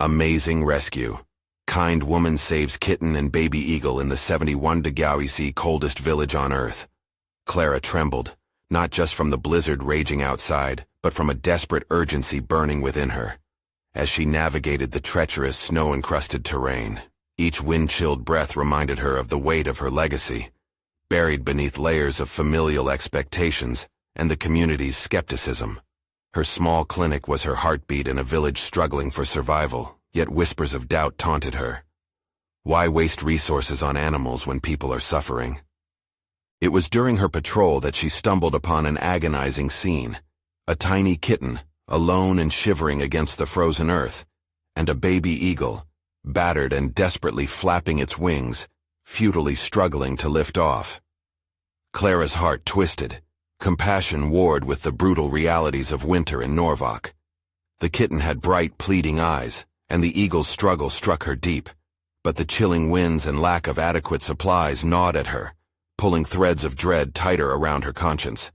Amazing rescue. Kind woman saves kitten and baby eagle in the 71°C coldest village on Earth. Clara trembled, not just from the blizzard raging outside, but from a desperate urgency burning within her. As she navigated the treacherous snow-encrusted terrain, each wind-chilled breath reminded her of the weight of her legacy, buried beneath layers of familial expectations and the community's skepticism. Her small clinic was her heartbeat in a village struggling for survival, yet whispers of doubt taunted her. Why waste resources on animals when people are suffering? It was during her patrol that she stumbled upon an agonizing scene. A tiny kitten, alone and shivering against the frozen earth, and a baby eagle, battered and desperately flapping its wings, futilely struggling to lift off. Clara's heart twisted. Compassion warred with the brutal realities of winter in Norfolk. The kitten had bright, pleading eyes, and the eagle's struggle struck her deep, but the chilling winds and lack of adequate supplies gnawed at her, pulling threads of dread tighter around her conscience.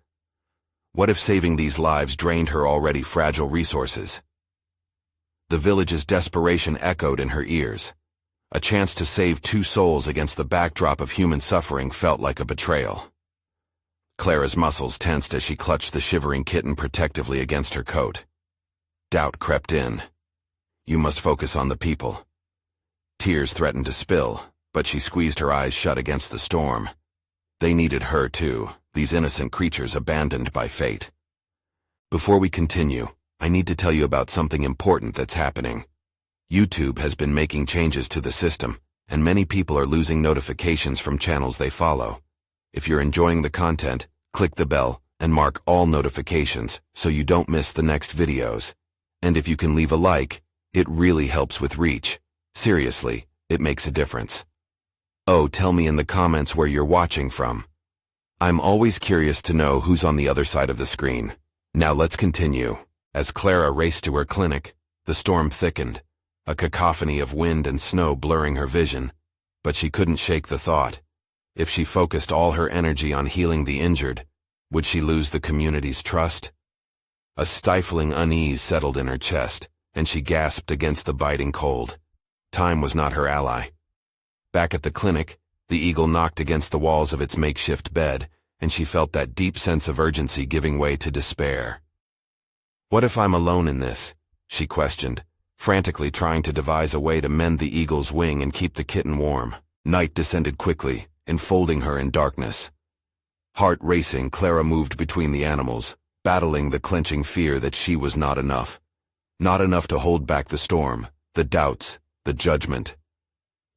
What if saving these lives drained her already fragile resources? The village's desperation echoed in her ears. A chance to save two souls against the backdrop of human suffering felt like a betrayal. Clara's muscles tensed as she clutched the shivering kitten protectively against her coat. Doubt crept in. You must focus on the people. Tears threatened to spill, but she squeezed her eyes shut against the storm. They needed her too, these innocent creatures abandoned by fate. Before we continue, I need to tell you about something important that's happening. YouTube has been making changes to the system, and many people are losing notifications from channels they follow. If you're enjoying the content, click the bell and mark all notifications so you don't miss the next videos. And if you can leave a like, it really helps with reach. Seriously, it makes a difference. Oh, tell me in the comments where you're watching from. I'm always curious to know who's on the other side of the screen. Now let's continue. As Clara raced to her clinic, the storm thickened, a cacophony of wind and snow blurring her vision. But she couldn't shake the thought. If she focused all her energy on healing the injured, would she lose the community's trust? A stifling unease settled in her chest, and she gasped against the biting cold. Time was not her ally. Back at the clinic, the eagle knocked against the walls of its makeshift bed, and she felt that deep sense of urgency giving way to despair. What if I'm alone in this? She questioned, frantically trying to devise a way to mend the eagle's wing and keep the kitten warm. Night descended quickly, enfolding her in darkness. Heart racing, Clara moved between the animals, battling the clenching fear that she was not enough. Not enough to hold back the storm, the doubts, the judgment.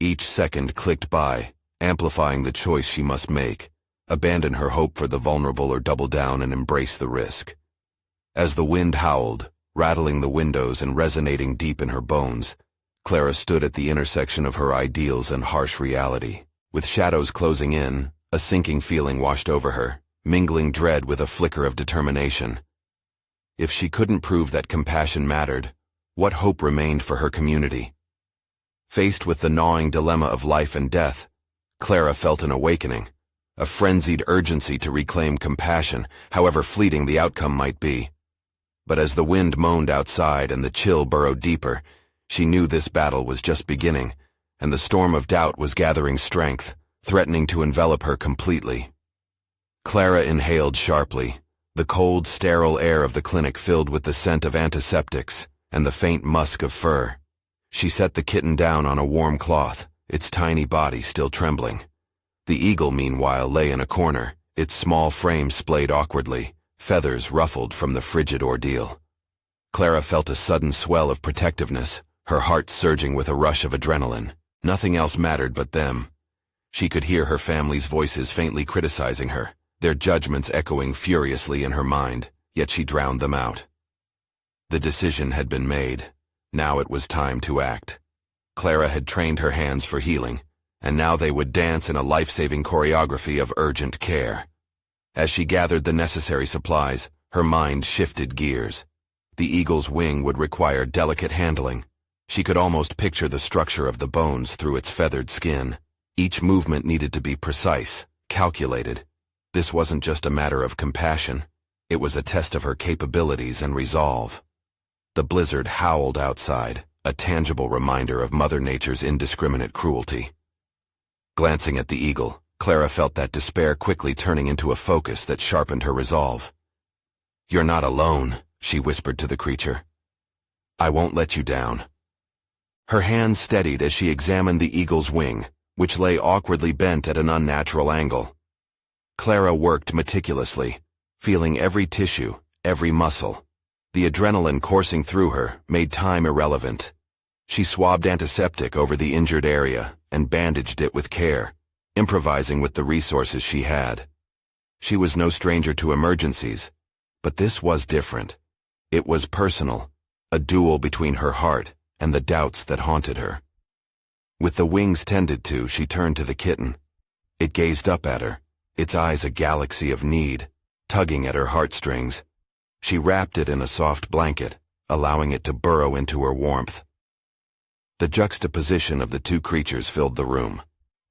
Each second clicked by, amplifying the choice she must make: abandon her hope for the vulnerable or double down and embrace the risk. As the wind howled, rattling the windows and resonating deep in her bones, Clara stood at the intersection of her ideals and harsh reality. With shadows closing in, a sinking feeling washed over her, mingling dread with a flicker of determination. If she couldn't prove that compassion mattered, what hope remained for her community? Faced with the gnawing dilemma of life and death, Clara felt an awakening, a frenzied urgency to reclaim compassion, however fleeting the outcome might be. But as the wind moaned outside and the chill burrowed deeper, she knew this battle was just beginning, and the storm of doubt was gathering strength, threatening to envelop her completely. Clara inhaled sharply, the cold, sterile air of the clinic filled with the scent of antiseptics and the faint musk of fur. She set the kitten down on a warm cloth, its tiny body still trembling. The eagle, meanwhile, lay in a corner, its small frame splayed awkwardly, feathers ruffled from the frigid ordeal. Clara felt a sudden swell of protectiveness, her heart surging with a rush of adrenaline. Nothing else mattered but them. She could hear her family's voices faintly criticizing her, their judgments echoing furiously in her mind, yet she drowned them out. The decision had been made. Now it was time to act. Clara had trained her hands for healing, and now they would dance in a life-saving choreography of urgent care. As she gathered the necessary supplies, her mind shifted gears. The eagle's wing would require delicate handling. She could almost picture the structure of the bones through its feathered skin. Each movement needed to be precise, calculated. This wasn't just a matter of compassion. It was a test of her capabilities and resolve. The blizzard howled outside, a tangible reminder of Mother Nature's indiscriminate cruelty. Glancing at the eagle, Clara felt that despair quickly turning into a focus that sharpened her resolve. "You're not alone," she whispered to the creature. "I won't let you down." Her hands steadied as she examined the eagle's wing, which lay awkwardly bent at an unnatural angle. Clara worked meticulously, feeling every tissue, every muscle. The adrenaline coursing through her made time irrelevant. She swabbed antiseptic over the injured area and bandaged it with care, improvising with the resources she had. She was no stranger to emergencies, but this was different. It was personal, a duel between her heart and the doubts that haunted her. With the wings tended to, she turned to the kitten. It gazed up at her, its eyes a galaxy of need, tugging at her heartstrings. She wrapped it in a soft blanket, allowing it to burrow into her warmth. The juxtaposition of the two creatures filled the room,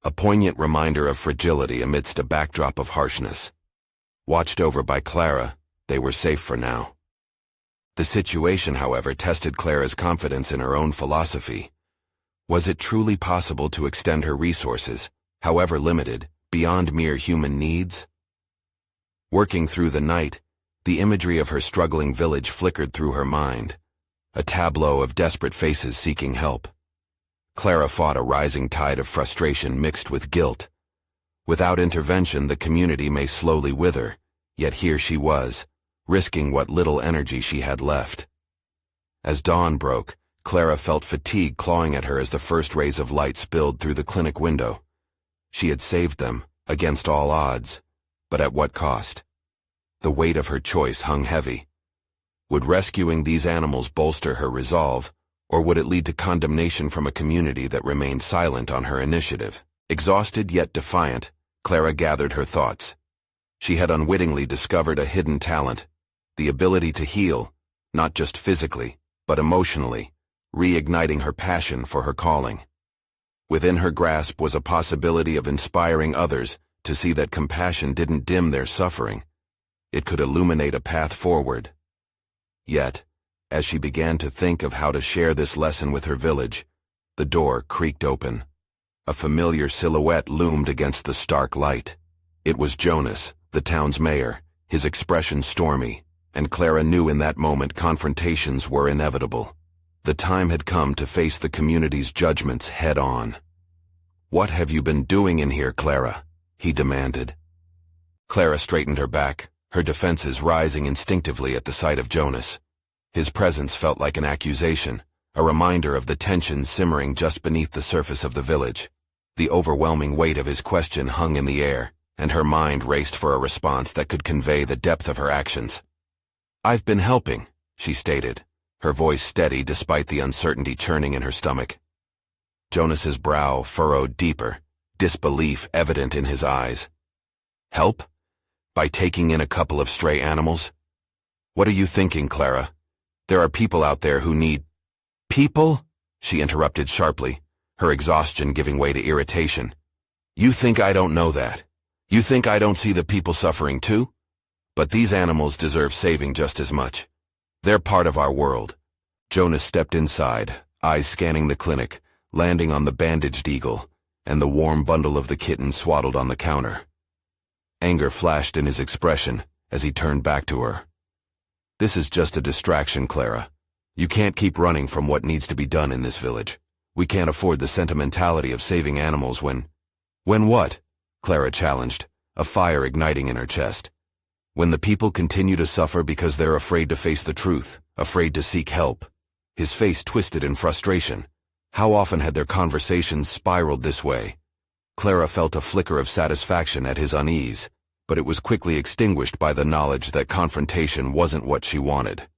a poignant reminder of fragility amidst a backdrop of harshness. Watched over by Clara, they were safe for now. The situation, however, tested Clara's confidence in her own philosophy. Was it truly possible to extend her resources, however limited, beyond mere human needs? Working through the night, the imagery of her struggling village flickered through her mind, a tableau of desperate faces seeking help. Clara fought a rising tide of frustration mixed with guilt. Without intervention, the community may slowly wither, yet here she was, risking what little energy she had left. As dawn broke, Clara felt fatigue clawing at her as the first rays of light spilled through the clinic window. She had saved them, against all odds, but at what cost? The weight of her choice hung heavy. Would rescuing these animals bolster her resolve, or would it lead to condemnation from a community that remained silent on her initiative? Exhausted yet defiant, Clara gathered her thoughts. She had unwittingly discovered a hidden talent, the ability to heal, not just physically, but emotionally, reigniting her passion for her calling. Within her grasp was a possibility of inspiring others to see that compassion didn't dim their suffering. It could illuminate a path forward. Yet, as she began to think of how to share this lesson with her village, the door creaked open. A familiar silhouette loomed against the stark light. It was Jonas, the town's mayor, his expression stormy, and Clara knew in that moment confrontations were inevitable. The time had come to face the community's judgments head-on. "What have you been doing in here, Clara?" he demanded. Clara straightened her back, her defenses rising instinctively at the sight of Jonas. His presence felt like an accusation, a reminder of the tension simmering just beneath the surface of the village. The overwhelming weight of his question hung in the air, and her mind raced for a response that could convey the depth of her actions. "I've been helping," she stated, her voice steady despite the uncertainty churning in her stomach. Jonas's brow furrowed deeper, disbelief evident in his eyes. "Help? By taking in a couple of stray animals? What are you thinking, Clara? There are people out there who need—" "People?" she interrupted sharply, her exhaustion giving way to irritation. "You think I don't know that? You think I don't see the people suffering too? But these animals deserve saving just as much. They're part of our world." Jonas stepped inside, eyes scanning the clinic, landing on the bandaged eagle, and the warm bundle of the kitten swaddled on the counter. Anger flashed in his expression as he turned back to her. "This is just a distraction, Clara. You can't keep running from what needs to be done in this village. We can't afford the sentimentality of saving animals when—" "When what?" Clara challenged, a fire igniting in her chest. "When the people continue to suffer because they're afraid to face the truth, afraid to seek help." His face twisted in frustration. How often had their conversations spiraled this way? Clara felt a flicker of satisfaction at his unease, but it was quickly extinguished by the knowledge that confrontation wasn't what she wanted.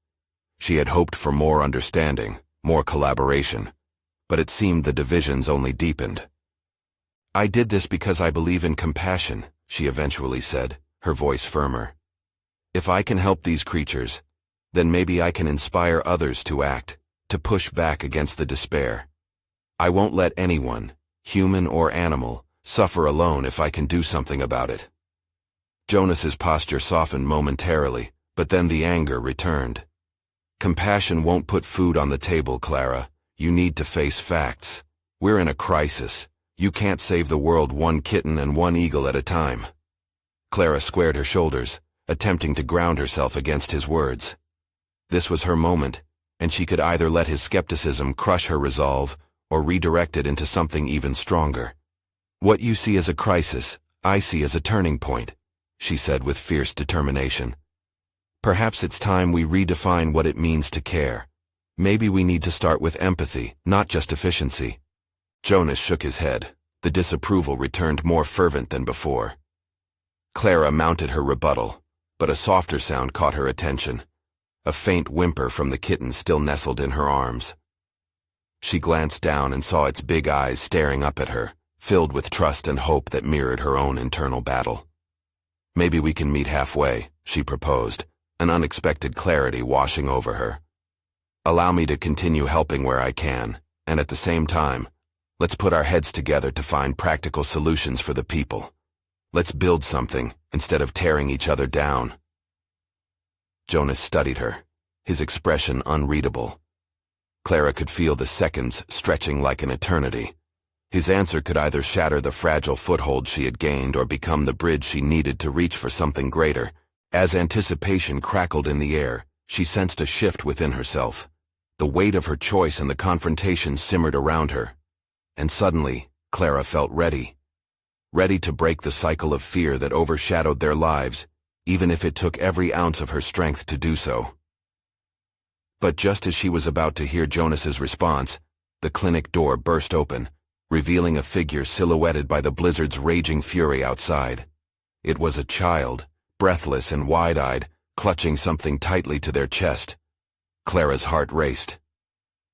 She had hoped for more understanding, more collaboration, but it seemed the divisions only deepened. "I did this because I believe in compassion," she eventually said, her voice firmer. "If I can help these creatures, then maybe I can inspire others to act, to push back against the despair. I won't let anyone, human or animal, suffer alone if I can do something about it." Jonas's posture softened momentarily, but then the anger returned. "Compassion won't put food on the table, Clara. You need to face facts. We're in a crisis. You can't save the world one kitten and one eagle at a time. Clara squared her shoulders, attempting to ground herself against his words. This was her moment, and she could either let his skepticism crush her resolve or redirect it into something even stronger. What you see as a crisis, I see as a turning point, she said with fierce determination. Perhaps it's time we redefine what it means to care. Maybe we need to start with empathy, not just efficiency. Jonas shook his head. The disapproval returned more fervent than before. Clara mounted her rebuttal, but a softer sound caught her attention. A faint whimper from the kitten still nestled in her arms. She glanced down and saw its big eyes staring up at her, filled with trust and hope that mirrored her own internal battle. Maybe we can meet halfway, she proposed, an unexpected clarity washing over her. Allow me to continue helping where I can, and at the same time, let's put our heads together to find practical solutions for the people. Let's build something, instead of tearing each other down. Jonas studied her, his expression unreadable. Clara could feel the seconds stretching like an eternity. His answer could either shatter the fragile foothold she had gained or become the bridge she needed to reach for something greater. As anticipation crackled in the air, she sensed a shift within herself. The weight of her choice and the confrontation simmered around her. And suddenly, Clara felt ready. Ready to break the cycle of fear that overshadowed their lives, even if it took every ounce of her strength to do so. But just as she was about to hear Jonas's response, the clinic door burst open, revealing a figure silhouetted by the blizzard's raging fury outside. It was a child, breathless and wide-eyed, clutching something tightly to their chest. Clara's heart raced.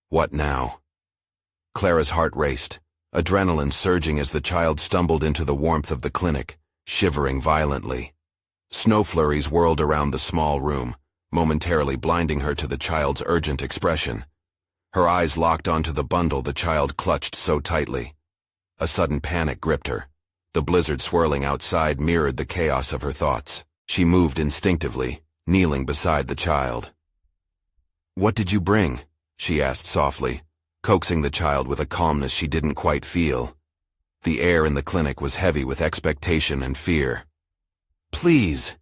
What now? Clara's heart raced, adrenaline surging as the child stumbled into the warmth of the clinic, shivering violently. Snow flurries whirled around the small room, momentarily blinding her to the child's urgent expression. Her eyes locked onto the bundle the child clutched so tightly. A sudden panic gripped her. The blizzard swirling outside mirrored the chaos of her thoughts. She moved instinctively, kneeling beside the child. "What did you bring?" she asked softly, coaxing the child with a calmness she didn't quite feel. The air in the clinic was heavy with expectation and fear. "Please,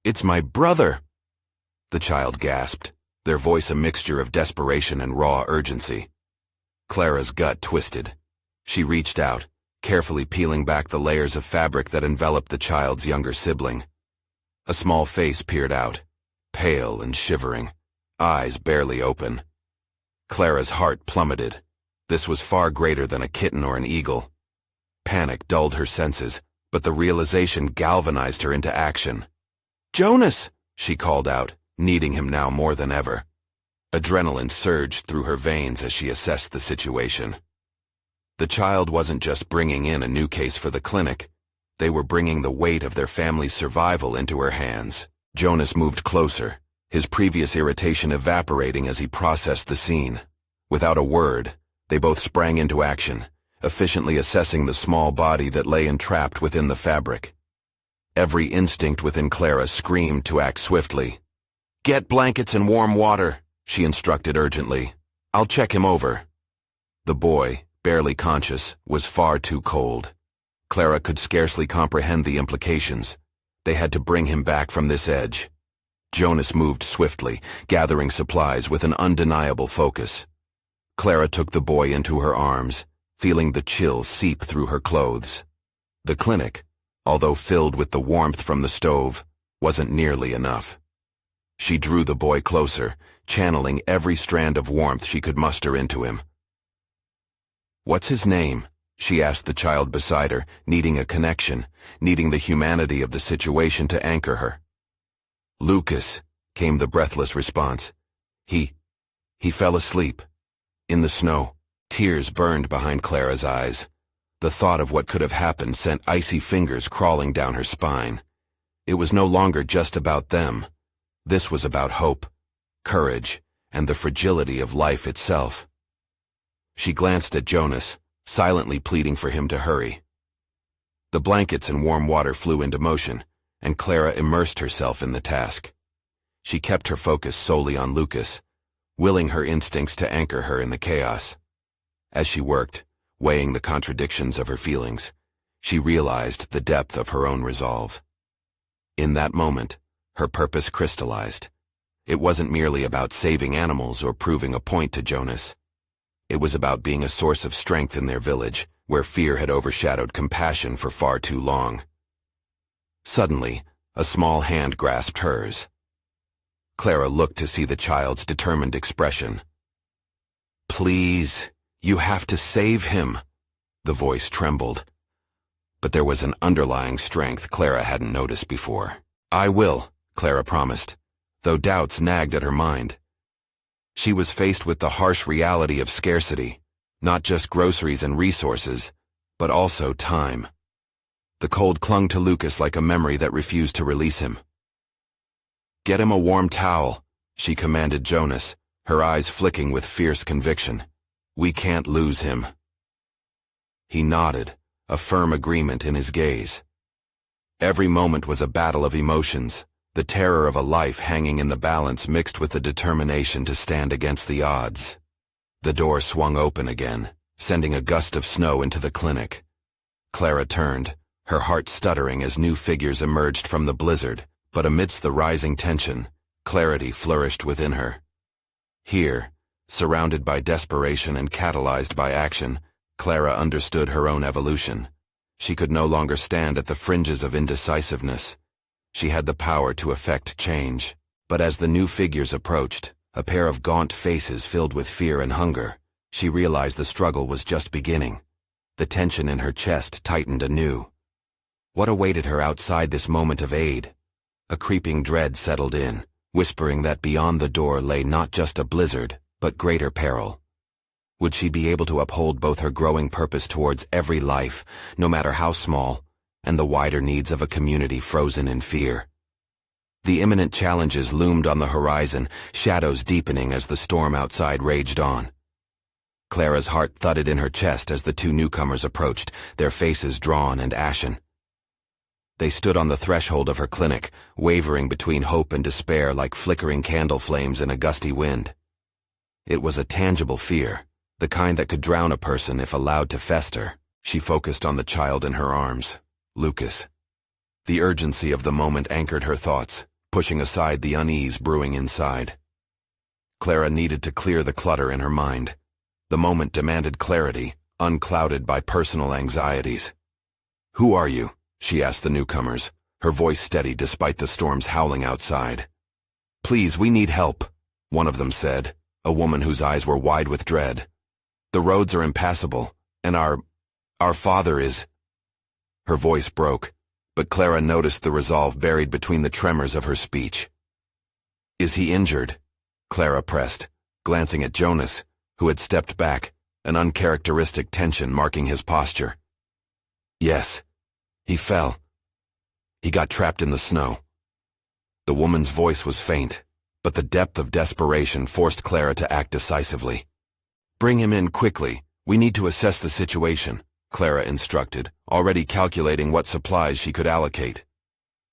it's my brother," the child gasped, their voice a mixture of desperation and raw urgency. Clara's gut twisted. She reached out, carefully peeling back the layers of fabric that enveloped the child's younger sibling. A small face peered out, pale and shivering, eyes barely open. Clara's heart plummeted. This was far greater than a kitten or an eagle. Panic dulled her senses, but the realization galvanized her into action. "Jonas!" she called out, needing him now more than ever. Adrenaline surged through her veins as she assessed the situation. The child wasn't just bringing in a new case for the clinic. They were bringing the weight of their family's survival into her hands. Jonas moved closer, his previous irritation evaporating as he processed the scene. Without a word, they both sprang into action, efficiently assessing the small body that lay entrapped within the fabric. Every instinct within Clara screamed to act swiftly. "Get blankets and warm water," she instructed urgently. "I'll check him over." The boy, barely conscious, was far too cold. Clara could scarcely comprehend the implications. They had to bring him back from this edge. Jonas moved swiftly, gathering supplies with an undeniable focus. Clara took the boy into her arms, feeling the chill seep through her clothes. The clinic, although filled with the warmth from the stove, wasn't nearly enough. She drew the boy closer, channeling every strand of warmth she could muster into him. "What's his name?" she asked the child beside her, needing a connection, needing the humanity of the situation to anchor her. "Lucas," came the breathless response. He fell asleep. In the snow, tears burned behind Clara's eyes. The thought of what could have happened sent icy fingers crawling down her spine. It was no longer just about them. This was about hope, courage, and the fragility of life itself. She glanced at Jonas, silently pleading for him to hurry. The blankets and warm water flew into motion, and Clara immersed herself in the task. She kept her focus solely on Lucas, willing her instincts to anchor her in the chaos. As she worked, weighing the contradictions of her feelings, she realized the depth of her own resolve. In that moment, her purpose crystallized. It wasn't merely about saving animals or proving a point to Jonas. It was about being a source of strength in their village, where fear had overshadowed compassion for far too long. Suddenly, a small hand grasped hers. Clara looked to see the child's determined expression. "Please, you have to save him," the voice trembled. But there was an underlying strength Clara hadn't noticed before. "I will," Clara promised, though doubts nagged at her mind. She was faced with the harsh reality of scarcity, not just groceries and resources, but also time. The cold clung to Lucas like a memory that refused to release him. "Get him a warm towel," she commanded Jonas, her eyes flicking with fierce conviction. "We can't lose him." He nodded, a firm agreement in his gaze. Every moment was a battle of emotions, the terror of a life hanging in the balance mixed with the determination to stand against the odds. The door swung open again, sending a gust of snow into the clinic. Clara turned, her heart stuttering as new figures emerged from the blizzard, but amidst the rising tension, clarity flourished within her. Here, surrounded by desperation and catalyzed by action, Clara understood her own evolution. She could no longer stand at the fringes of indecisiveness. She had the power to effect change. But as the new figures approached, a pair of gaunt faces filled with fear and hunger, she realized the struggle was just beginning. The tension in her chest tightened anew. What awaited her outside this moment of aid? A creeping dread settled in, whispering that beyond the door lay not just a blizzard, but greater peril. Would she be able to uphold both her growing purpose towards every life, no matter how small, and the wider needs of a community frozen in fear? The imminent challenges loomed on the horizon, shadows deepening as the storm outside raged on. Clara's heart thudded in her chest as the two newcomers approached, their faces drawn and ashen. They stood on the threshold of her clinic, wavering between hope and despair like flickering candle flames in a gusty wind. It was a tangible fear, the kind that could drown a person if allowed to fester. She focused on the child in her arms, Lucas. The urgency of the moment anchored her thoughts, pushing aside the unease brewing inside. Clara needed to clear the clutter in her mind. The moment demanded clarity, unclouded by personal anxieties. "Who are you?" she asked the newcomers, her voice steady despite the storm's howling outside. "Please, we need help," one of them said, a woman whose eyes were wide with dread. "The roads are impassable, and our father is—" Her voice broke, but Clara noticed the resolve buried between the tremors of her speech. "Is he injured?" Clara pressed, glancing at Jonas, who had stepped back, an uncharacteristic tension marking his posture. "Yes. He fell. He got trapped in the snow." The woman's voice was faint, but the depth of desperation forced Clara to act decisively. "Bring him in quickly. We need to assess the situation," Clara instructed, already calculating what supplies she could allocate.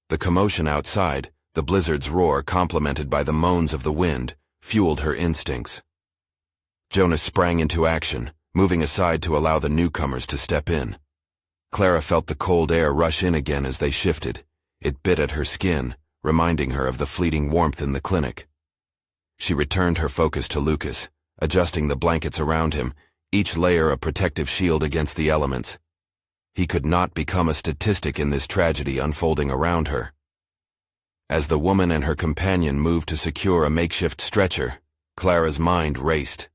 The commotion outside, the blizzard's roar complemented by the moans of the wind, fueled her instincts. Jonas sprang into action, moving aside to allow the newcomers to step in. Clara felt the cold air rush in again as they shifted. It bit at her skin, reminding her of the fleeting warmth in the clinic. She returned her focus to Lucas, adjusting the blankets around him, each layer a protective shield against the elements. He could not become a statistic in this tragedy unfolding around her. As the woman and her companion moved to secure a makeshift stretcher, Clara's mind raced.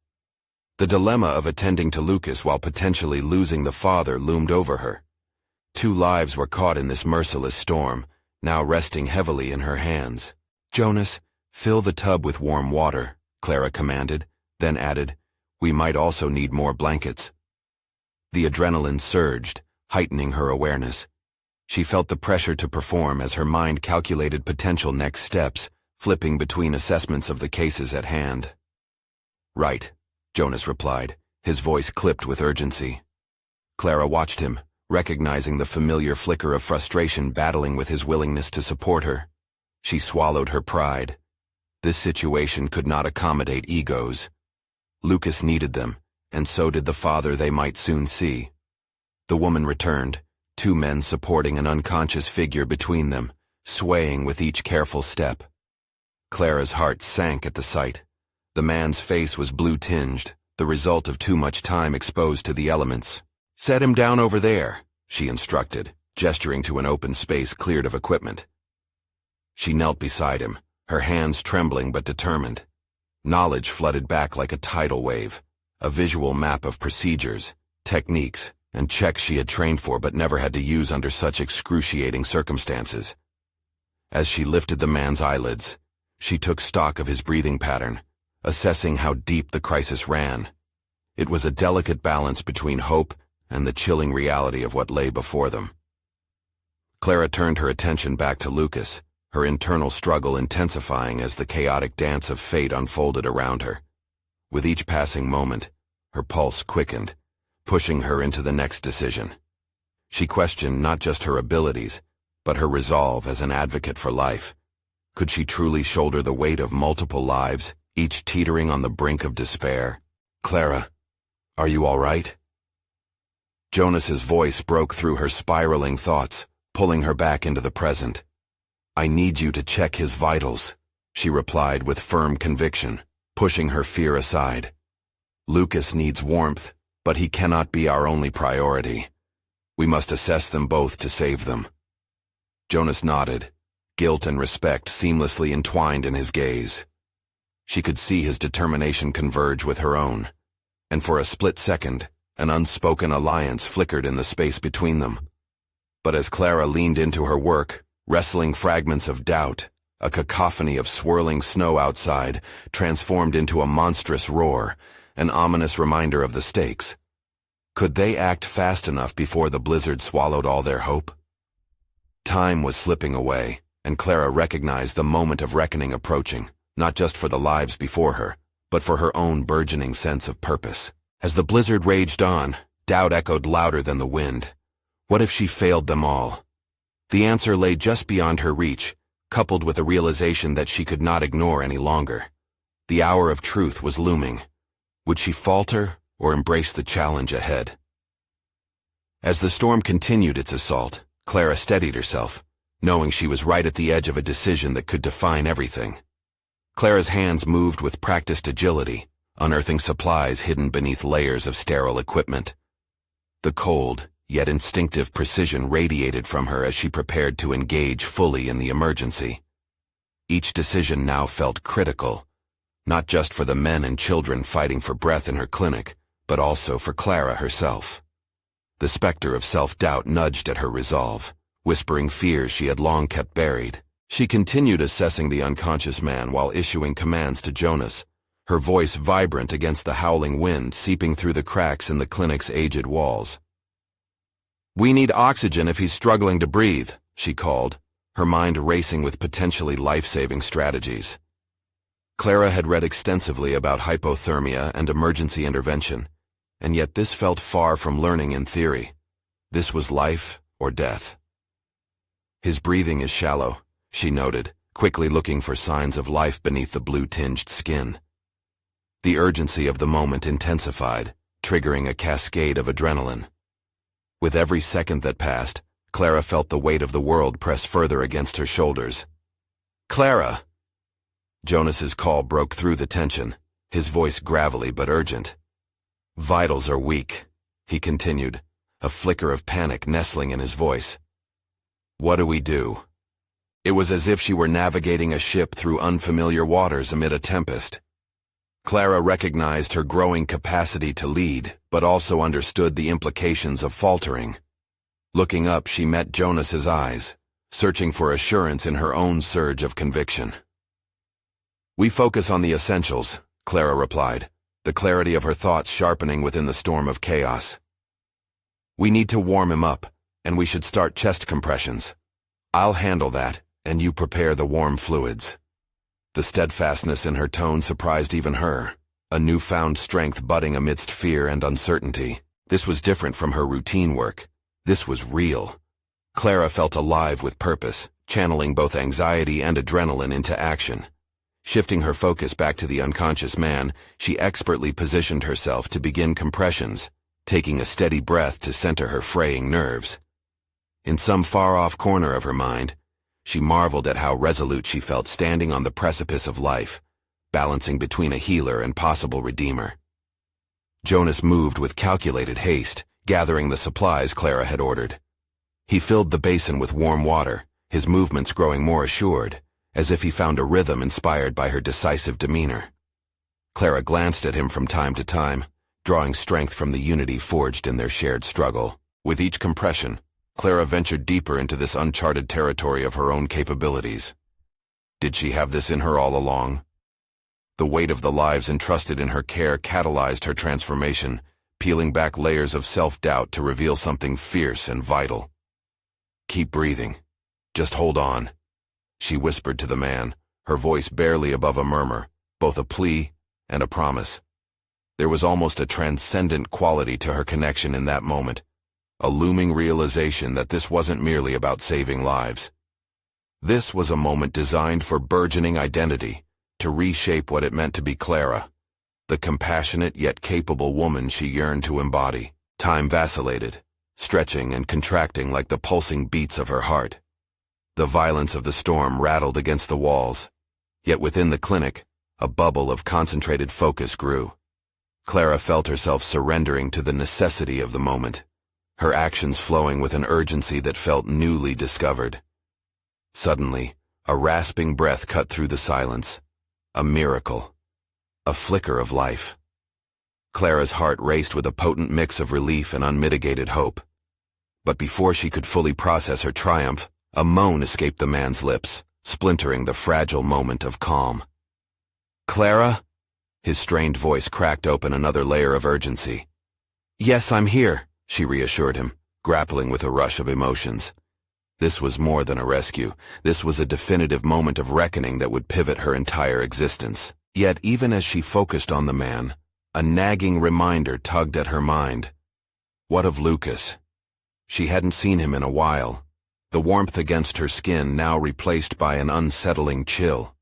The dilemma of attending to Lucas while potentially losing the father loomed over her. 2 lives were caught in this merciless storm, now resting heavily in her hands. "Jonas, fill the tub with warm water," Clara commanded, then added, "We might also need more blankets." The adrenaline surged, heightening her awareness. She felt the pressure to perform as her mind calculated potential next steps, flipping between assessments of the cases at hand. "Right," Jonas replied, his voice clipped with urgency. Clara watched him, recognizing the familiar flicker of frustration battling with his willingness to support her. She swallowed her pride. This situation could not accommodate egos. Lucas needed them, and so did the father they might soon see. The woman returned, 2 men supporting an unconscious figure between them, swaying with each careful step. Clara's heart sank at the sight. The man's face was blue-tinged, the result of too much time exposed to the elements. "Set him down over there," she instructed, gesturing to an open space cleared of equipment. She knelt beside him, her hands trembling but determined. Knowledge flooded back like a tidal wave, a visual map of procedures, techniques, and checks she had trained for but never had to use under such excruciating circumstances. As she lifted the man's eyelids, she took stock of his breathing pattern, assessing how deep the crisis ran. It was a delicate balance between hope and the chilling reality of what lay before them. Clara turned her attention back to Lucas, her internal struggle intensifying as the chaotic dance of fate unfolded around her. With each passing moment, her pulse quickened, pushing her into the next decision. She questioned not just her abilities, but her resolve as an advocate for life. Could she truly shoulder the weight of multiple lives, each teetering on the brink of despair? "Clara, are you all right?" Jonas's voice broke through her spiraling thoughts, pulling her back into the present. "I need you to check his vitals," she replied with firm conviction, pushing her fear aside. "Lucas needs warmth, but he cannot be our only priority. We must assess them both to save them." Jonas nodded, guilt and respect seamlessly entwined in his gaze. She could see his determination converge with her own, and for a split second, an unspoken alliance flickered in the space between them. But as Clara leaned into her work, wrestling fragments of doubt, a cacophony of swirling snow outside transformed into a monstrous roar, an ominous reminder of the stakes. Could they act fast enough before the blizzard swallowed all their hope? Time was slipping away, and Clara recognized the moment of reckoning approaching, not just for the lives before her, but for her own burgeoning sense of purpose. As the blizzard raged on, doubt echoed louder than the wind. What if she failed them all? The answer lay just beyond her reach, coupled with a realization that she could not ignore any longer. The hour of truth was looming. Would she falter or embrace the challenge ahead? As the storm continued its assault, Clara steadied herself, knowing she was right at the edge of a decision that could define everything. Clara's hands moved with practiced agility, unearthing supplies hidden beneath layers of sterile equipment. The cold, yet instinctive precision radiated from her as she prepared to engage fully in the emergency. Each decision now felt critical, not just for the men and children fighting for breath in her clinic, but also for Clara herself. The specter of self-doubt nudged at her resolve, whispering fears she had long kept buried. She continued assessing the unconscious man while issuing commands to Jonas, her voice vibrant against the howling wind seeping through the cracks in the clinic's aged walls. "We need oxygen if he's struggling to breathe," she called, her mind racing with potentially life-saving strategies. Clara had read extensively about hypothermia and emergency intervention, and yet this felt far from learning in theory. This was life or death. "His breathing is shallow," she noted, quickly looking for signs of life beneath the blue-tinged skin. The urgency of the moment intensified, triggering a cascade of adrenaline. With every second that passed, Clara felt the weight of the world press further against her shoulders. "Clara!" Jonas's call broke through the tension, his voice gravelly but urgent. "Vitals are weak," he continued, a flicker of panic nestling in his voice. "What do we do?" It was as if she were navigating a ship through unfamiliar waters amid a tempest. Clara recognized her growing capacity to lead, but also understood the implications of faltering. Looking up, she met Jonas's eyes, searching for assurance in her own surge of conviction. "We focus on the essentials," Clara replied, the clarity of her thoughts sharpening within the storm of chaos. "We need to warm him up, and we should start chest compressions. I'll handle that, and you prepare the warm fluids." The steadfastness in her tone surprised even her, a newfound strength budding amidst fear and uncertainty. This was different from her routine work. This was real. Clara felt alive with purpose, channeling both anxiety and adrenaline into action. Shifting her focus back to the unconscious man, she expertly positioned herself to begin compressions, taking a steady breath to center her fraying nerves. In some far-off corner of her mind, she marveled at how resolute she felt standing on the precipice of life, balancing between a healer and possible redeemer. Jonas moved with calculated haste, gathering the supplies Clara had ordered. He filled the basin with warm water, his movements growing more assured, as if he found a rhythm inspired by her decisive demeanor. Clara glanced at him from time to time, drawing strength from the unity forged in their shared struggle. With each compression, Clara ventured deeper into this uncharted territory of her own capabilities. Did she have this in her all along? The weight of the lives entrusted in her care catalyzed her transformation, peeling back layers of self-doubt to reveal something fierce and vital. "Keep breathing. Just hold on," she whispered to the man, her voice barely above a murmur, both a plea and a promise. There was almost a transcendent quality to her connection in that moment, a looming realization that this wasn't merely about saving lives. This was a moment designed for burgeoning identity, to reshape what it meant to be Clara, the compassionate yet capable woman she yearned to embody. Time vacillated, stretching and contracting like the pulsing beats of her heart. The violence of the storm rattled against the walls, yet within the clinic, a bubble of concentrated focus grew. Clara felt herself surrendering to the necessity of the moment, her actions flowing with an urgency that felt newly discovered. Suddenly, a rasping breath cut through the silence. A miracle. A flicker of life. Clara's heart raced with a potent mix of relief and unmitigated hope. But before she could fully process her triumph, a moan escaped the man's lips, splintering the fragile moment of calm. "Clara?" His strained voice cracked open another layer of urgency. "Yes, I'm here," she reassured him, grappling with a rush of emotions. This was more than a rescue. This was a definitive moment of reckoning that would pivot her entire existence. Yet even as she focused on the man, a nagging reminder tugged at her mind. What of Lucas? She hadn't seen him in a while, the warmth against her skin now replaced by an unsettling chill.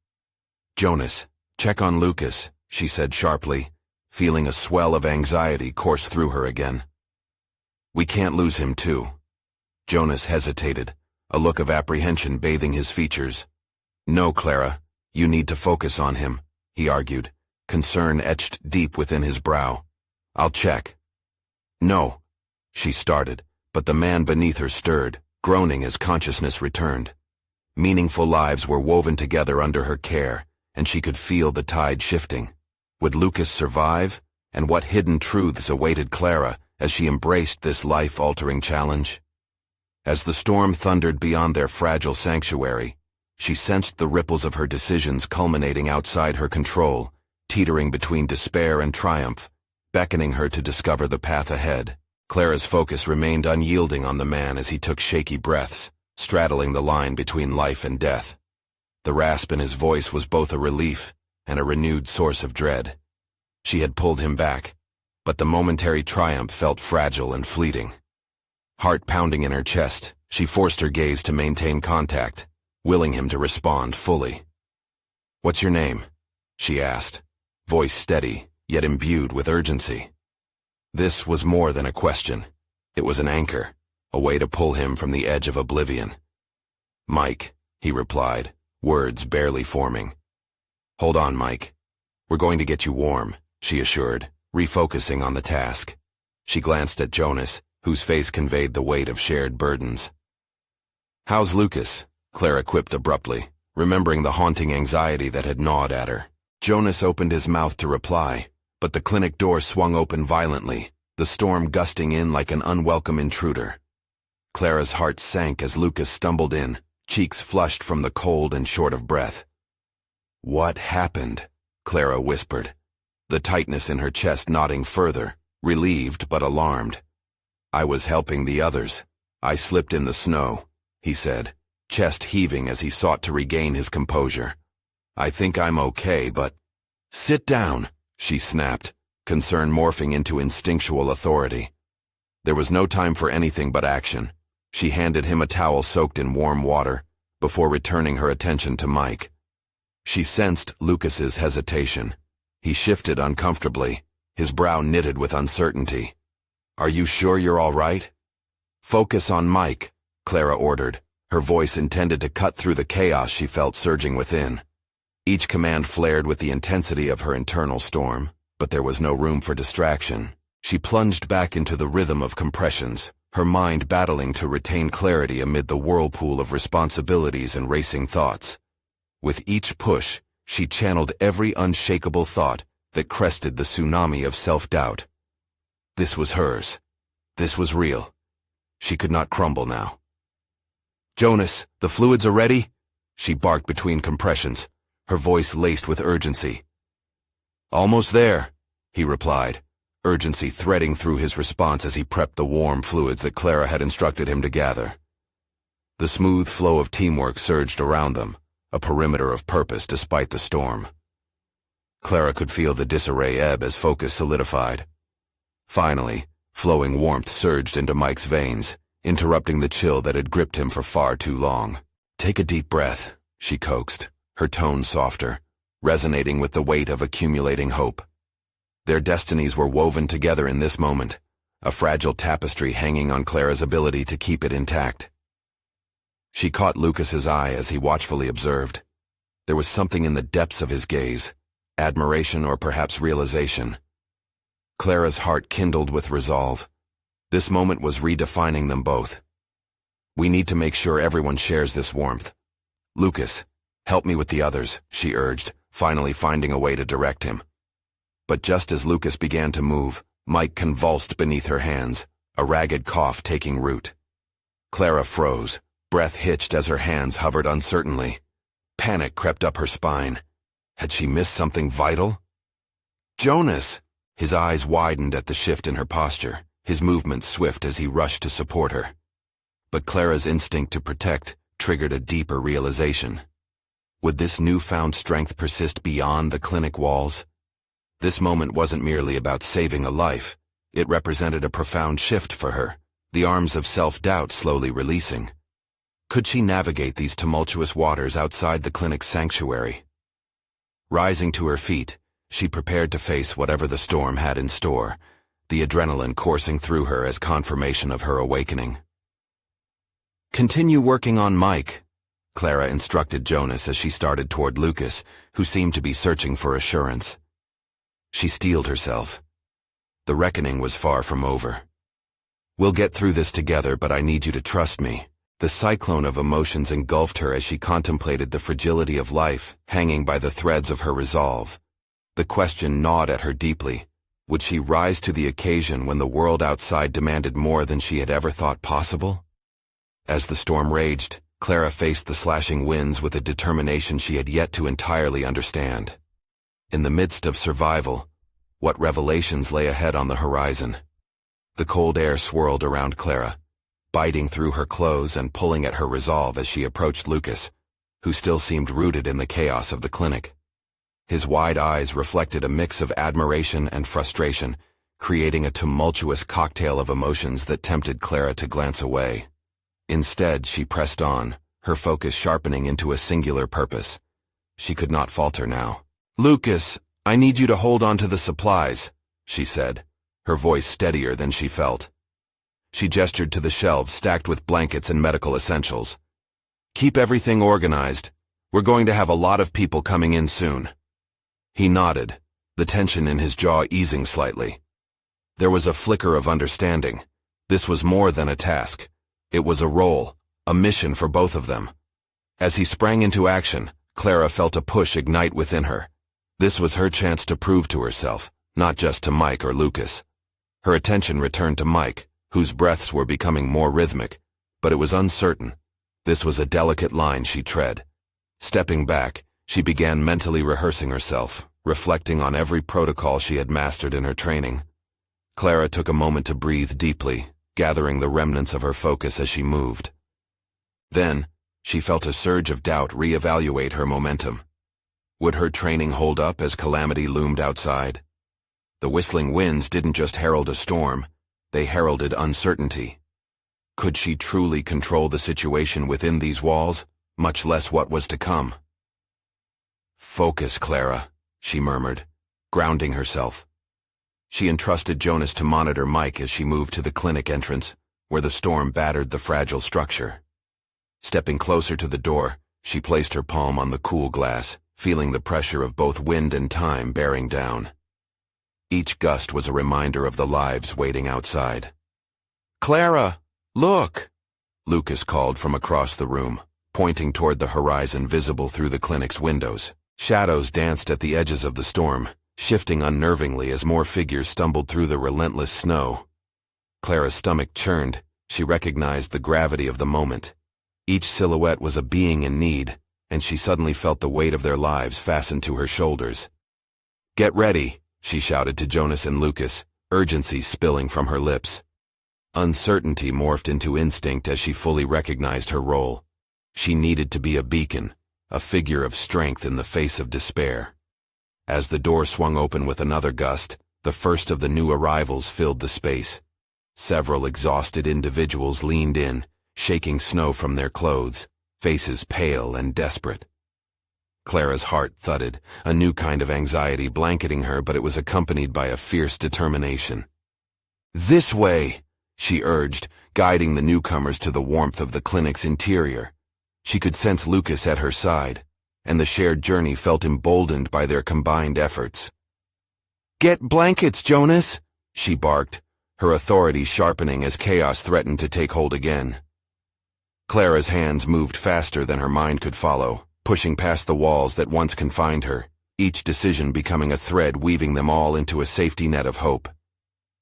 "Jonas, check on Lucas," she said sharply, feeling a swell of anxiety course through her again. "We can't lose him too." Jonas hesitated, a look of apprehension bathing his features. "No, Clara, you need to focus on him," he argued, concern etched deep within his brow. "I'll check." "No," she started, but the man beneath her stirred, groaning as consciousness returned. Meaningful lives were woven together under her care, and she could feel the tide shifting. Would Lucas survive? And what hidden truths awaited Clara as she embraced this life-altering challenge? As the storm thundered beyond their fragile sanctuary, she sensed the ripples of her decisions culminating outside her control, teetering between despair and triumph, beckoning her to discover the path ahead. Clara's focus remained unyielding on the man as he took shaky breaths, straddling the line between life and death. The rasp in his voice was both a relief and a renewed source of dread. She had pulled him back, but the momentary triumph felt fragile and fleeting. Heart pounding in her chest, she forced her gaze to maintain contact, willing him to respond fully. "What's your name?" she asked, voice steady, yet imbued with urgency. This was more than a question. It was an anchor, a way to pull him from the edge of oblivion. "Mike," he replied, words barely forming. "Hold on, Mike. We're going to get you warm," she assured, refocusing on the task. She glanced at Jonas, whose face conveyed the weight of shared burdens. "How's Lucas?" Clara quipped abruptly, remembering the haunting anxiety that had gnawed at her. Jonas opened his mouth to reply, but the clinic door swung open violently, the storm gusting in like an unwelcome intruder. Clara's heart sank as Lucas stumbled in, cheeks flushed from the cold and short of breath. "What happened?" Clara whispered, the tightness in her chest knotting further, relieved but alarmed. "I was helping the others. I slipped in the snow," he said, chest heaving as he sought to regain his composure. "I think I'm okay, but—" "Sit down," she snapped, concern morphing into instinctual authority. There was no time for anything but action. She handed him a towel soaked in warm water, before returning her attention to Mike. She sensed Lucas's hesitation. He shifted uncomfortably, his brow knitted with uncertainty. "Are you sure you're all right?" "Focus on Mike," Clara ordered, her voice intended to cut through the chaos she felt surging within. Each command flared with the intensity of her internal storm, but there was no room for distraction. She plunged back into the rhythm of compressions, her mind battling to retain clarity amid the whirlpool of responsibilities and racing thoughts. With each push, she channeled every unshakable thought that crested the tsunami of self-doubt. This was hers. This was real. She could not crumble now. "Jonas, the fluids are ready?" she barked between compressions, her voice laced with urgency. "Almost there," he replied, urgency threading through his response as he prepped the warm fluids that Clara had instructed him to gather. The smooth flow of teamwork surged around them, a perimeter of purpose despite the storm. Clara could feel the disarray ebb as focus solidified. Finally, flowing warmth surged into Mike's veins, interrupting the chill that had gripped him for far too long. "Take a deep breath," she coaxed, her tone softer, resonating with the weight of accumulating hope. Their destinies were woven together in this moment, a fragile tapestry hanging on Clara's ability to keep it intact. She caught Lucas's eye as he watchfully observed. There was something in the depths of his gaze, admiration or perhaps realization. Clara's heart kindled with resolve. This moment was redefining them both. "We need to make sure everyone shares this warmth. Lucas, help me with the others," she urged, finally finding a way to direct him. But just as Lucas began to move, Mike convulsed beneath her hands, a ragged cough taking root. Clara froze, breath hitched as her hands hovered uncertainly. Panic crept up her spine. Had she missed something vital? "Jonas!" His eyes widened at the shift in her posture, his movements swift as he rushed to support her. But Clara's instinct to protect triggered a deeper realization. Would this newfound strength persist beyond the clinic walls? This moment wasn't merely about saving a life. It represented a profound shift for her, the arms of self-doubt slowly releasing. Could she navigate these tumultuous waters outside the clinic's sanctuary? Rising to her feet, she prepared to face whatever the storm had in store, the adrenaline coursing through her as confirmation of her awakening. "Continue working on Mike," Clara instructed Jonas as she started toward Lucas, who seemed to be searching for assurance. She steeled herself. The reckoning was far from over. "We'll get through this together, but I need you to trust me." The cyclone of emotions engulfed her as she contemplated the fragility of life hanging by the threads of her resolve. The question gnawed at her deeply. Would she rise to the occasion when the world outside demanded more than she had ever thought possible? As the storm raged, Clara faced the slashing winds with a determination she had yet to entirely understand. In the midst of survival, what revelations lay ahead on the horizon? The cold air swirled around Clara, biting through her clothes and pulling at her resolve as she approached Lucas, who still seemed rooted in the chaos of the clinic. His wide eyes reflected a mix of admiration and frustration, creating a tumultuous cocktail of emotions that tempted Clara to glance away. Instead, she pressed on, her focus sharpening into a singular purpose. She could not falter now. "Lucas, I need you to hold on to the supplies," she said, her voice steadier than she felt. She gestured to the shelves stacked with blankets and medical essentials. "Keep everything organized. We're going to have a lot of people coming in soon." He nodded, the tension in his jaw easing slightly. There was a flicker of understanding. This was more than a task. It was a role, a mission for both of them. As he sprang into action, Clara felt a push ignite within her. This was her chance to prove to herself, not just to Mike or Lucas. Her attention returned to Mike, whose breaths were becoming more rhythmic, but it was uncertain. This was a delicate line she tread. Stepping back, she began mentally rehearsing herself, reflecting on every protocol she had mastered in her training. Clara took a moment to breathe deeply, gathering the remnants of her focus as she moved. Then, she felt a surge of doubt reevaluate her momentum. Would her training hold up as calamity loomed outside? The whistling winds didn't just herald a storm, they heralded uncertainty. Could she truly control the situation within these walls, much less what was to come? "Focus, Clara," she murmured, grounding herself. She entrusted Jonas to monitor Mike as she moved to the clinic entrance, where the storm battered the fragile structure. Stepping closer to the door, she placed her palm on the cool glass, feeling the pressure of both wind and time bearing down. Each gust was a reminder of the lives waiting outside. "Clara, look!" Lucas called from across the room, pointing toward the horizon visible through the clinic's windows. Shadows danced at the edges of the storm, shifting unnervingly as more figures stumbled through the relentless snow. Clara's stomach churned. She recognized the gravity of the moment. Each silhouette was a being in need, and she suddenly felt the weight of their lives fastened to her shoulders. "Get ready," she shouted to Jonas and Lucas, urgency spilling from her lips. Uncertainty morphed into instinct as she fully recognized her role. She needed to be a beacon, a figure of strength in the face of despair. As the door swung open with another gust, the first of the new arrivals filled the space. Several exhausted individuals leaned in, shaking snow from their clothes, faces pale and desperate. Clara's heart thudded, a new kind of anxiety blanketing her, but it was accompanied by a fierce determination. "This way," she urged, guiding the newcomers to the warmth of the clinic's interior. She could sense Lucas at her side, and the shared journey felt emboldened by their combined efforts. "Get blankets, Jonas," she barked, her authority sharpening as chaos threatened to take hold again. Clara's hands moved faster than her mind could follow, pushing past the walls that once confined her, each decision becoming a thread weaving them all into a safety net of hope.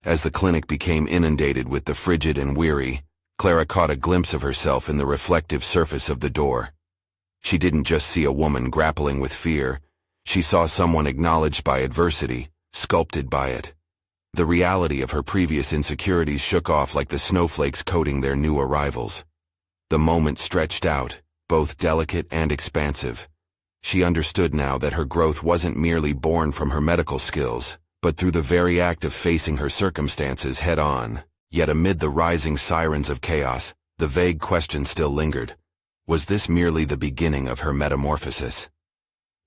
As the clinic became inundated with the frigid and weary, Clara caught a glimpse of herself in the reflective surface of the door. She didn't just see a woman grappling with fear, she saw someone acknowledged by adversity, sculpted by it. The reality of her previous insecurities shook off like the snowflakes coating their new arrivals. The moment stretched out, both delicate and expansive. She understood now that her growth wasn't merely born from her medical skills, but through the very act of facing her circumstances head-on. Yet amid the rising sirens of chaos, the vague question still lingered. Was this merely the beginning of her metamorphosis?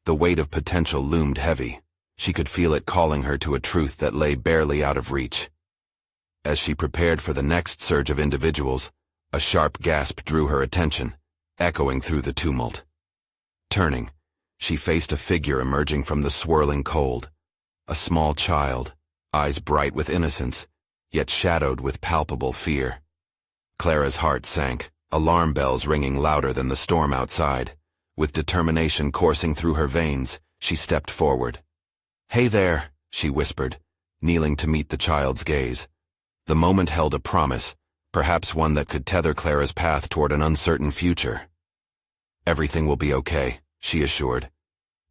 The weight of potential loomed heavy. She could feel it calling her to a truth that lay barely out of reach. As she prepared for the next surge of individuals, a sharp gasp drew her attention, echoing through the tumult. Turning, she faced a figure emerging from the swirling cold. A small child, eyes bright with innocence, yet shadowed with palpable fear. Clara's heart sank, alarm bells ringing louder than the storm outside. With determination coursing through her veins, she stepped forward. "Hey there," she whispered, kneeling to meet the child's gaze. The moment held a promise, perhaps one that could tether Clara's path toward an uncertain future. "Everything will be okay," she assured.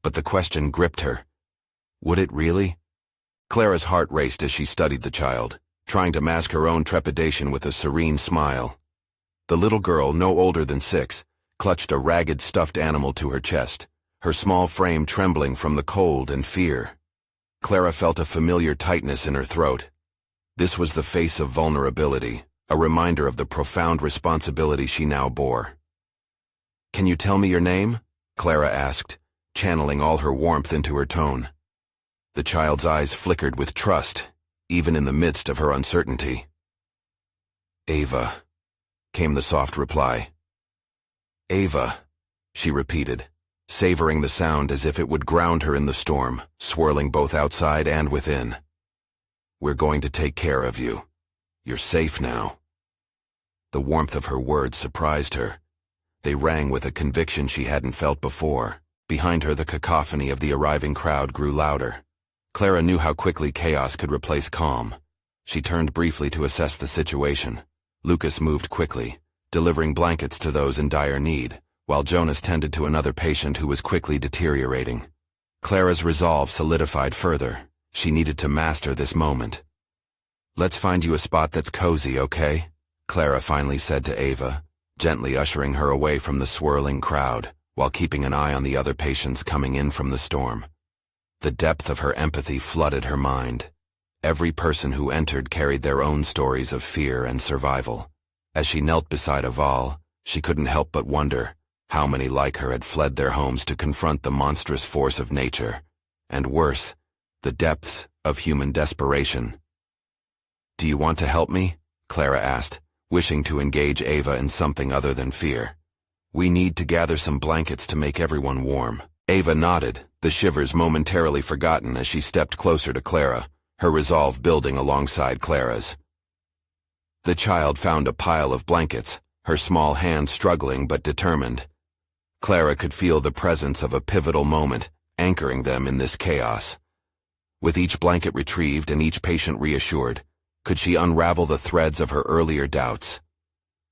But the question gripped her. Would it really? Clara's heart raced as she studied the child, trying to mask her own trepidation with a serene smile. The little girl, no older than 6, clutched a ragged stuffed animal to her chest, her small frame trembling from the cold and fear. Clara felt a familiar tightness in her throat. This was the face of vulnerability, a reminder of the profound responsibility she now bore. "Can you tell me your name?" Clara asked, channeling all her warmth into her tone. The child's eyes flickered with trust, even in the midst of her uncertainty. "Ava," came the soft reply. "Ava," she repeated, savoring the sound as if it would ground her in the storm, swirling both outside and within. "We're going to take care of you. You're safe now." The warmth of her words surprised her. They rang with a conviction she hadn't felt before. Behind her, the cacophony of the arriving crowd grew louder. Clara knew how quickly chaos could replace calm. She turned briefly to assess the situation. Lucas moved quickly, delivering blankets to those in dire need, while Jonas tended to another patient who was quickly deteriorating. Clara's resolve solidified further. She needed to master this moment. "Let's find you a spot that's cozy, okay?" Clara finally said to Ava, gently ushering her away from the swirling crowd, while keeping an eye on the other patients coming in from the storm. The depth of her empathy flooded her mind. Every person who entered carried their own stories of fear and survival. As she knelt beside Aval, she couldn't help but wonder, How many like her had fled their homes to confront the monstrous force of nature, and worse, the depths of human desperation? "Do you want to help me?" Clara asked, wishing to engage Ava in something other than fear. "We need to gather some blankets to make everyone warm." Ava nodded, the shivers momentarily forgotten as she stepped closer to Clara, her resolve building alongside Clara's. The child found a pile of blankets, her small hand struggling but determined. Clara could feel the presence of a pivotal moment, anchoring them in this chaos. With each blanket retrieved and each patient reassured, could she unravel the threads of her earlier doubts?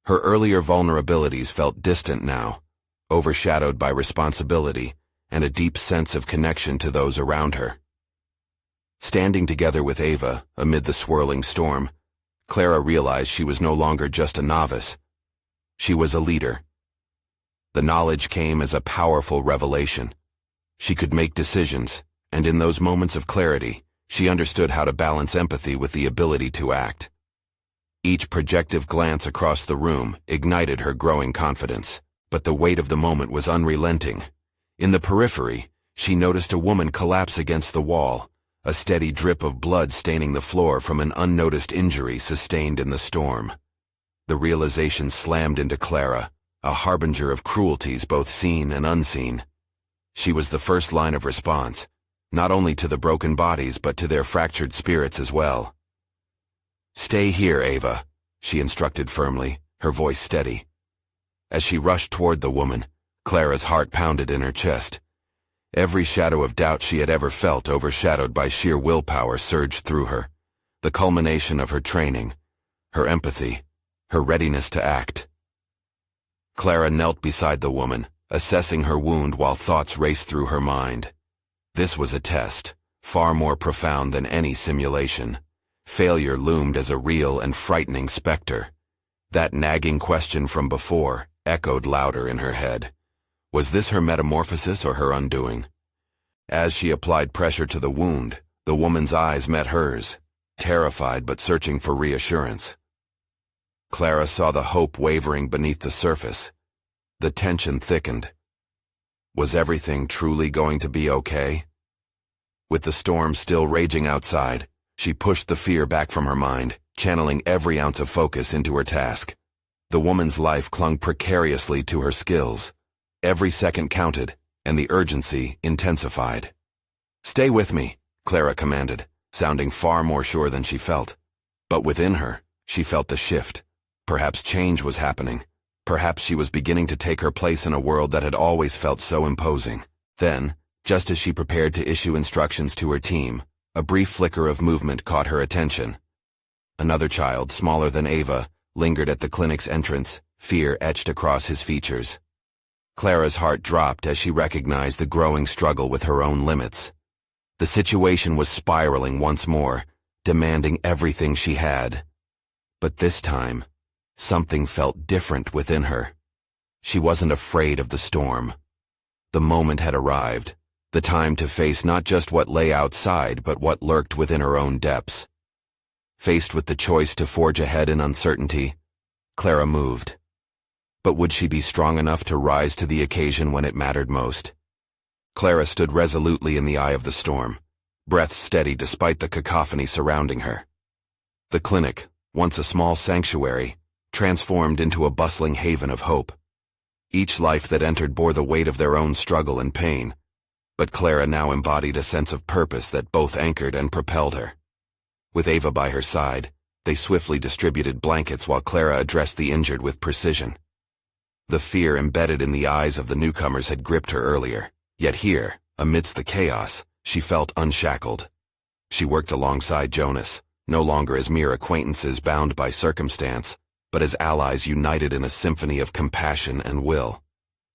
Her earlier vulnerabilities felt distant now, overshadowed by responsibility and a deep sense of connection to those around her. Standing together with Ava, amid the swirling storm, Clara realized she was no longer just a novice. She was a leader. The knowledge came as a powerful revelation. She could make decisions, and in those moments of clarity, she understood how to balance empathy with the ability to act. Each projective glance across the room ignited her growing confidence, but the weight of the moment was unrelenting. In the periphery, she noticed a woman collapse against the wall, a steady drip of blood staining the floor from an unnoticed injury sustained in the storm. The realization slammed into Clara, a harbinger of cruelties both seen and unseen. She was the first line of response, not only to the broken bodies but to their fractured spirits as well. "Stay here, Ava," she instructed firmly, her voice steady. As she rushed toward the woman, Clara's heart pounded in her chest. Every shadow of doubt she had ever felt overshadowed by sheer willpower surged through her, the culmination of her training, her empathy, her readiness to act. Clara knelt beside the woman, assessing her wound while thoughts raced through her mind. This was a test, far more profound than any simulation. Failure loomed as a real and frightening specter. That nagging question from before echoed louder in her head. Was this her metamorphosis or her undoing? As she applied pressure to the wound, the woman's eyes met hers, terrified but searching for reassurance. Clara saw the hope wavering beneath the surface. The tension thickened. Was everything truly going to be okay? With the storm still raging outside, she pushed the fear back from her mind, channeling every ounce of focus into her task. The woman's life clung precariously to her skills. Every second counted, and the urgency intensified. "Stay with me," Clara commanded, sounding far more sure than she felt. But within her, she felt the shift. Perhaps change was happening. Perhaps she was beginning to take her place in a world that had always felt so imposing. Then, just as she prepared to issue instructions to her team, a brief flicker of movement caught her attention. Another child, smaller than Ava, lingered at the clinic's entrance, fear etched across his features. Clara's heart dropped as she recognized the growing struggle with her own limits. The situation was spiraling once more, demanding everything she had. But this time, something felt different within her. She wasn't afraid of the storm. The moment had arrived, the time to face not just what lay outside but what lurked within her own depths. Faced with the choice to forge ahead in uncertainty, Clara moved. But would she be strong enough to rise to the occasion when it mattered most? Clara stood resolutely in the eye of the storm, breath steady despite the cacophony surrounding her. The clinic, once a small sanctuary, transformed into a bustling haven of hope. Each life that entered bore the weight of their own struggle and pain, but Clara now embodied a sense of purpose that both anchored and propelled her. With Ava by her side, they swiftly distributed blankets while Clara addressed the injured with precision. The fear embedded in the eyes of the newcomers had gripped her earlier, yet here, amidst the chaos, she felt unshackled. She worked alongside Jonas, no longer as mere acquaintances bound by circumstance, but as allies united in a symphony of compassion and will.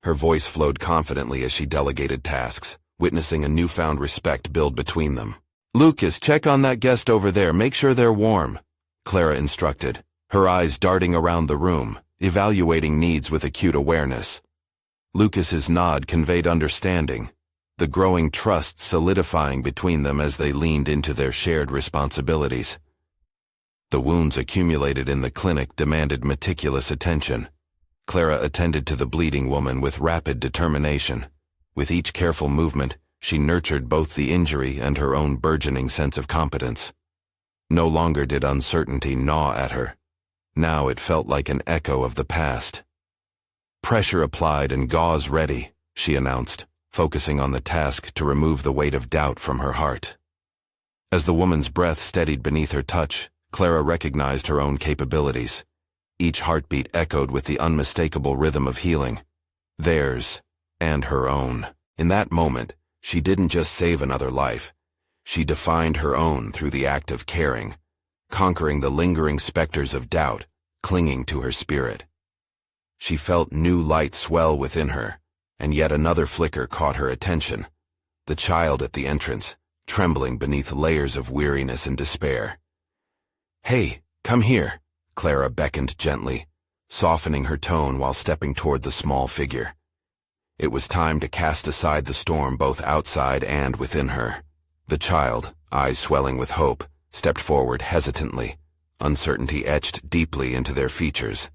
Her voice flowed confidently as she delegated tasks, witnessing a newfound respect build between them. "Lucas, check on that guest over there, make sure they're warm," Clara instructed, her eyes darting around the room, evaluating needs with acute awareness. Lucas's nod conveyed understanding, the growing trust solidifying between them as they leaned into their shared responsibilities. The wounds accumulated in the clinic demanded meticulous attention. Clara attended to the bleeding woman with rapid determination. With each careful movement, she nurtured both the injury and her own burgeoning sense of competence. No longer did uncertainty gnaw at her. Now it felt like an echo of the past. "Pressure applied and gauze ready," she announced, focusing on the task to remove the weight of doubt from her heart. As the woman's breath steadied beneath her touch, Clara recognized her own capabilities. Each heartbeat echoed with the unmistakable rhythm of healing. Theirs, and her own. In that moment, she didn't just save another life. She defined her own through the act of caring, conquering the lingering specters of doubt, clinging to her spirit. She felt new light swell within her, and yet another flicker caught her attention. The child at the entrance, trembling beneath layers of weariness and despair. "Hey, come here," Clara beckoned gently, softening her tone while stepping toward the small figure. It was time to cast aside the storm both outside and within her. The child, eyes swelling with hope, stepped forward hesitantly, uncertainty etched deeply into their features.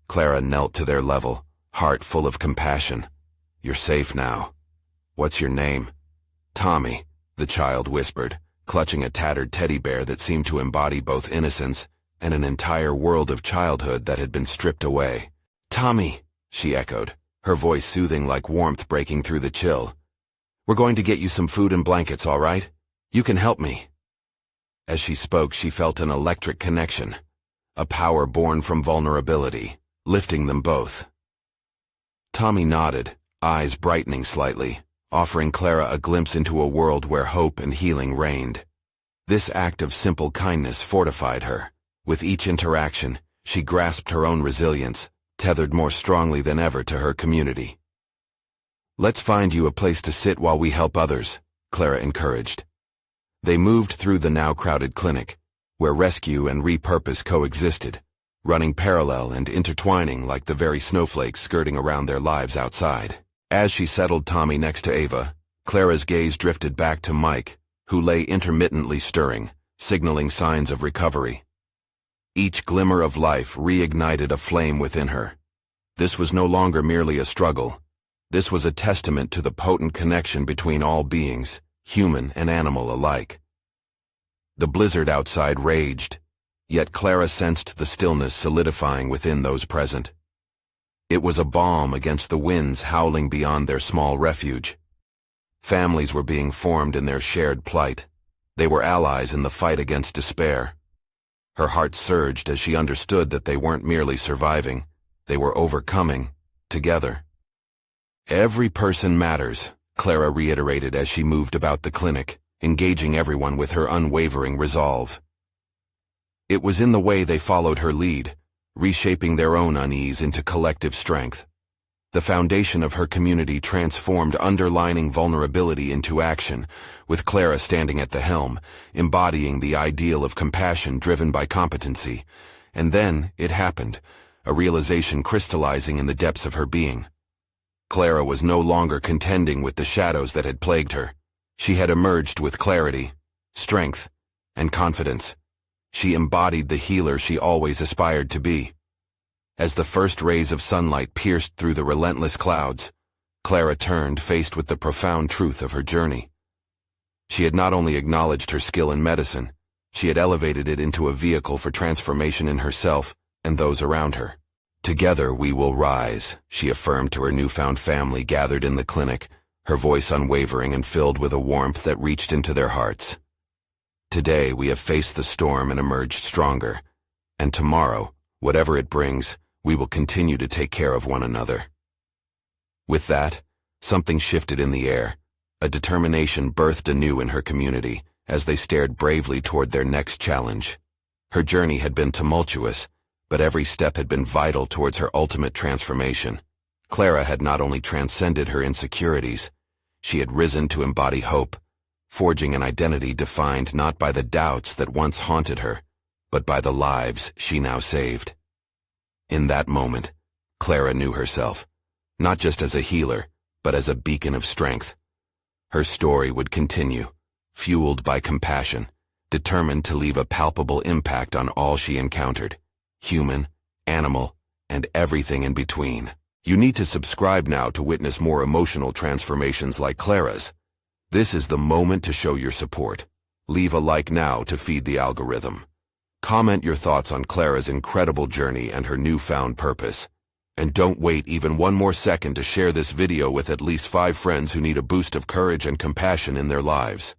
Clara knelt to their level, heart full of compassion. "You're safe now. What's your name?" "Tommy," the child whispered, clutching a tattered teddy bear that seemed to embody both innocence and an entire world of childhood that had been stripped away. "Tommy," she echoed, her voice soothing like warmth breaking through the chill. "We're going to get you some food and blankets, all right? You can help me." As she spoke, she felt an electric connection, a power born from vulnerability, lifting them both. Tommy nodded, eyes brightening slightly, offering Clara a glimpse into a world where hope and healing reigned. This act of simple kindness fortified her. With each interaction, she grasped her own resilience, tethered more strongly than ever to her community. "Let's find you a place to sit while we help others," Clara encouraged. They moved through the now crowded clinic, where rescue and repurpose coexisted, running parallel and intertwining like the very snowflakes skirting around their lives outside. As she settled Tommy next to Ava, Clara's gaze drifted back to Mike, who lay intermittently stirring, signaling signs of recovery. Each glimmer of life reignited a flame within her. This was no longer merely a struggle. This was a testament to the potent connection between all beings, human and animal alike. The blizzard outside raged, yet Clara sensed the stillness solidifying within those present. It was a balm against the winds howling beyond their small refuge. Families were being formed in their shared plight. They were allies in the fight against despair. Her heart surged as she understood that they weren't merely surviving, they were overcoming, together. "Every person matters," Clara reiterated as she moved about the clinic, engaging everyone with her unwavering resolve. It was in the way they followed her lead, reshaping their own unease into collective strength. The foundation of her community transformed underlining vulnerability into action, with Clara standing at the helm, embodying the ideal of compassion driven by competency. And then it happened, a realization crystallizing in the depths of her being. Clara was no longer contending with the shadows that had plagued her. She had emerged with clarity, strength, and confidence. She embodied the healer she always aspired to be. As the first rays of sunlight pierced through the relentless clouds, Clara turned, faced with the profound truth of her journey. She had not only acknowledged her skill in medicine, she had elevated it into a vehicle for transformation in herself and those around her. "Together we will rise," she affirmed to her newfound family gathered in the clinic, her voice unwavering and filled with a warmth that reached into their hearts. "Today we have faced the storm and emerged stronger, and tomorrow, whatever it brings, we will continue to take care of one another." With that, something shifted in the air. A determination birthed anew in her community as they stared bravely toward their next challenge. Her journey had been tumultuous, but every step had been vital towards her ultimate transformation. Clara had not only transcended her insecurities, she had risen to embody hope, forging an identity defined not by the doubts that once haunted her, but by the lives she now saved. In that moment, Clara knew herself, not just as a healer, but as a beacon of strength. Her story would continue, fueled by compassion, determined to leave a palpable impact on all she encountered, human, animal, and everything in between. You need to subscribe now to witness more emotional transformations like Clara's. This is the moment to show your support. Leave a like now to feed the algorithm. Comment your thoughts on Clara's incredible journey and her newfound purpose. And don't wait even one more second to share this video with at least 5 friends who need a boost of courage and compassion in their lives.